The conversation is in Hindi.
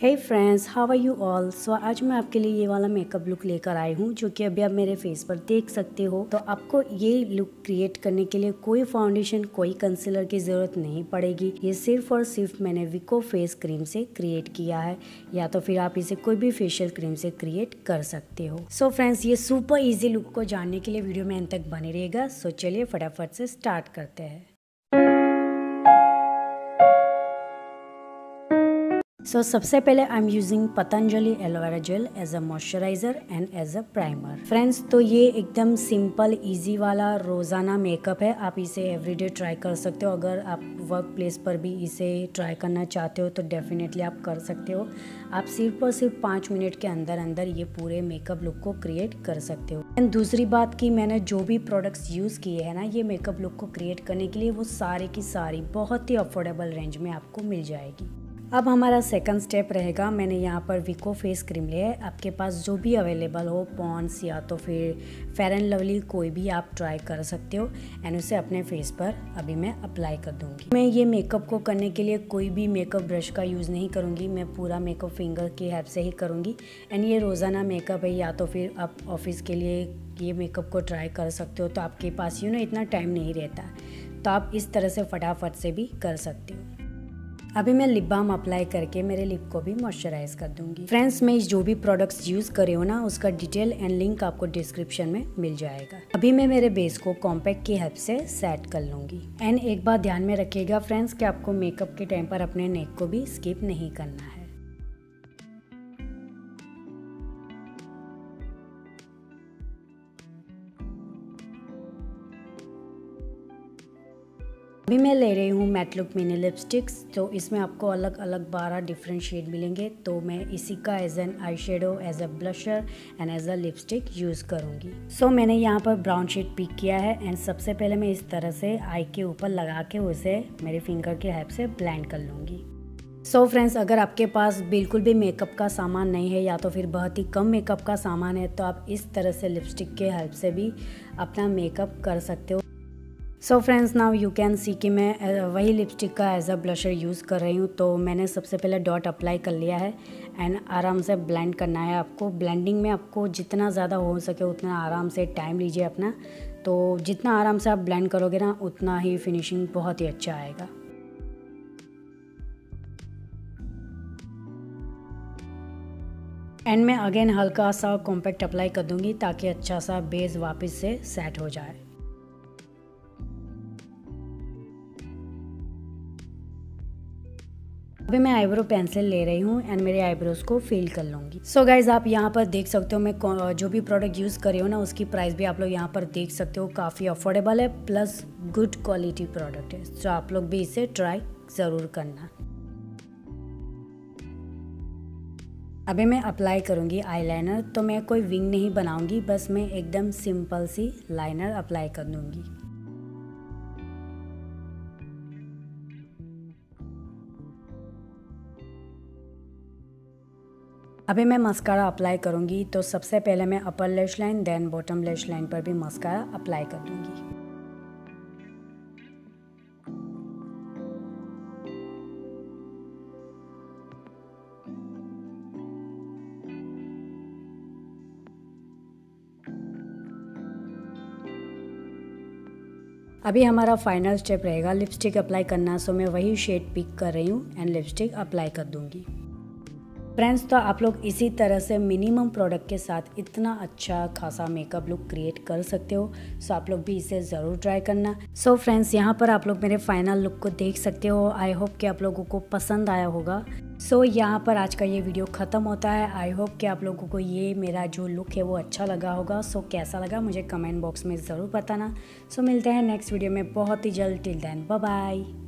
Hey friends, how are you all. So आज मैं आपके लिए ये वाला मेकअप लुक लेकर आई हूँ जो कि अभी आप मेरे फेस पर देख सकते हो। तो आपको ये लुक क्रिएट करने के लिए कोई फाउंडेशन कोई कंसीलर की ज़रूरत नहीं पड़ेगी। ये सिर्फ और सिर्फ मैंने विको फेस क्रीम से क्रिएट किया है, या तो फिर आप इसे कोई भी फेशियल क्रीम से क्रिएट कर सकते हो। सो फ्रेंड्स, ये सुपर ईजी लुक को जानने के लिए वीडियो में अंत तक बने रहेगा। सो चलिए फटाफट से स्टार्ट करते हैं। सो सबसे पहले I am using Patanjali aloe vera gel as a moisturiser and as a primer. Friends, तो ये एकदम सिंपल इजी वाला रोज़ाना मेकअप है। आप इसे एवरीडे ट्राई कर सकते हो। अगर आप वर्क प्लेस पर भी इसे ट्राई करना चाहते हो तो डेफिनेटली आप कर सकते हो। आप सिर्फ और सिर्फ 5 मिनट के अंदर अंदर ये पूरे मेकअप लुक को क्रिएट कर सकते हो। एंड दूसरी बात कि मैंने जो भी प्रोडक्ट्स यूज़ किए हैं ना ये मेकअप लुक को क्रिएट करने के लिए, वो सारी की सारी बहुत ही अफोर्डेबल रेंज में आपको मिल जाएगी। अब हमारा सेकंड स्टेप रहेगा। मैंने यहाँ पर विको फेस क्रीम लिया है। आपके पास जो भी अवेलेबल हो, पॉन्ड्स या तो फिर फेयर एंड लवली, कोई भी आप ट्राई कर सकते हो। एंड उसे अपने फेस पर अभी मैं अप्लाई कर दूँगी। मैं ये मेकअप को करने के लिए कोई भी मेकअप ब्रश का यूज़ नहीं करूँगी। मैं पूरा मेकअप फिंगर की हेल्प से ही करूँगी। एंड ये रोज़ाना मेकअप है, या तो फिर आप ऑफिस के लिए ये मेकअप को ट्राई कर सकते हो। तो आपके पास इतना टाइम नहीं रहता, तो आप इस तरह से फटाफट से भी कर सकते हो। अभी मैं लिप बाम अप्लाई करके मेरे लिप को भी मॉइस्चराइज कर दूंगी। फ्रेंड्स, मैं जो भी प्रोडक्ट्स यूज कर रही हूँ ना उसका डिटेल एंड लिंक आपको डिस्क्रिप्शन में मिल जाएगा। अभी मैं मेरे बेस को कॉम्पैक्ट की हेल्प से सेट कर लूंगी। एंड एक बात ध्यान में रखिएगा फ्रेंड्स कि आपको मेकअप के टाइम पर अपने नेक को भी स्किप नहीं करना है। अभी मैं ले रही हूँ मैट लुक मिनी लिपस्टिक्स। तो इसमें आपको अलग अलग 12 डिफरेंट शेड मिलेंगे। तो मैं इसी का as an eye shadow, as a blusher and as a lipstick use करूँगी। सो मैंने यहाँ पर ब्राउन शेड पिक किया है। एंड सबसे पहले मैं इस तरह से आई के ऊपर लगा के उसे मेरे फिंगर के हेल्प से ब्लेंड कर लूँगी। सो फ्रेंड्स, अगर आपके पास बिल्कुल भी मेकअप का सामान नहीं है या तो फिर बहुत ही कम मेकअप का सामान है, तो आप इस तरह से लिपस्टिक के हेल्प से भी अपना मेकअप कर सकते हो। So friends, now you can see कि मैं वही लिपस्टिक का एज अ ब्लशर यूज़ कर रही हूँ। तो मैंने सबसे पहले डॉट अप्लाई कर लिया है एंड आराम से ब्लेंड करना है आपको। ब्लेंडिंग में आपको जितना ज़्यादा हो सके उतना आराम से टाइम लीजिए अपना। तो जितना आराम से आप ब्लेंड करोगे ना उतना ही फिनिशिंग बहुत ही अच्छा आएगा। एंड मैं अगेन हल्का सा कॉम्पैक्ट अप्लाई कर दूँगी ताकि अच्छा सा बेस वापस से सेट हो जाए। अभी मैं आईब्रो पेंसिल ले रही हूँ एंड मेरे आईब्रोज को फिल कर लूँगी। सो गाइज, आप यहाँ पर देख सकते हो मैं जो भी प्रोडक्ट यूज़ कर रही हूँ ना उसकी प्राइस भी आप लोग यहाँ पर देख सकते हो। काफ़ी अफोर्डेबल है, प्लस गुड क्वालिटी प्रोडक्ट है। तो आप लोग भी इसे ट्राई ज़रूर करना। अभी मैं अप्लाई करूँगी आईलाइनर। तो मैं कोई विंग नहीं बनाऊँगी, बस मैं एकदम सिंपल सी लाइनर अप्लाई कर दूँगी। अभी मैं मस्कारा अप्लाई करूँगी। तो सबसे पहले मैं upper lash line then bottom lash line पर भी मस्कारा अप्लाई कर दूँगी। अभी हमारा फाइनल स्टेप रहेगा लिपस्टिक अप्लाई करना। सो मैं वही शेड पिक कर रही हूँ एंड लिपस्टिक अप्लाई कर दूँगी। फ्रेंड्स, तो आप लोग इसी तरह से मिनिमम प्रोडक्ट के साथ इतना अच्छा खासा मेकअप लुक क्रिएट कर सकते हो। सो आप लोग भी इसे ज़रूर ट्राई करना। सो फ्रेंड्स, यहाँ पर आप लोग मेरे फाइनल लुक को देख सकते हो। आई होप कि आप लोगों को पसंद आया होगा। सो यहाँ पर आज का ये वीडियो ख़त्म होता है। आई होप कि आप लोगों को ये मेरा जो लुक है वो अच्छा लगा होगा। सो कैसा लगा मुझे कमेंट बॉक्स में ज़रूर बताना। सो मिलते हैं नेक्स्ट वीडियो में बहुत ही जल्द। Till then bye bye.